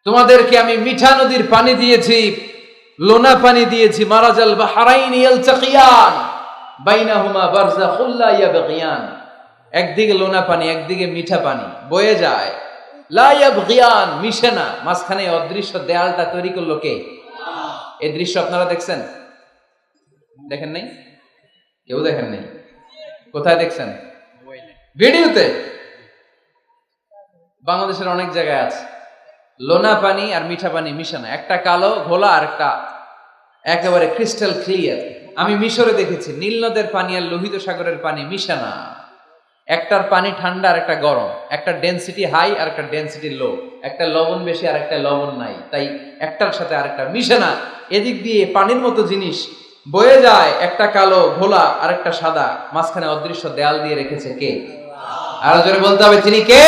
তোমাদেরকে আমি মিঠা নদীর পানি দিয়েছি, লোনা পানি দিয়েছি, মারাজাল বাহরাইন ইয়ালতাকিয়ান বাইনাহুমা বারযাখুল লা ইয়াবগিয়ান। একদিকে লোনা পানি, একদিকে মিঠা পানি বয়ে যায়, লা ইয়াবগিয়ান, মিশে না, মাঝখানে অদৃশ্য দেয়ালটা তৈরি করলো কে? এই দৃশ্য আপনারা দেখছেন? দেখেন নাই? কেউ দেখেন নাই? কোথায় দেখছেন? ভিডিওতে। বাংলাদেশের অনেক জায়গায় আছে লোনা পানি আর মিঠা পানি মিশানো, একটা কালো ঘোলা আর একটা একেবারে ক্রিস্টাল ক্লিয়ার। আমি মিশরে দেখেছি নীল নদের পানি আর লোহিত সাগরের পানি মিশানা, একটার পানি ঠান্ডা আর একটা গরম, একটা ডেনসিটি হাই আর একটা ডেনসিটি লো, একটা লবণ বেশি আর একটা লবণ নাই, তাই একটার সাথে আরেকটা মিশানা। এদিক দিয়ে পানির মতো জিনিস বয়ে যায়, একটা কালো ঘোলা আর একটা সাদা, মাঝখানে অদৃশ্য দেয়াল দিয়ে রেখেছে কে? আরো জোরে বলতে হবে তিনি কে?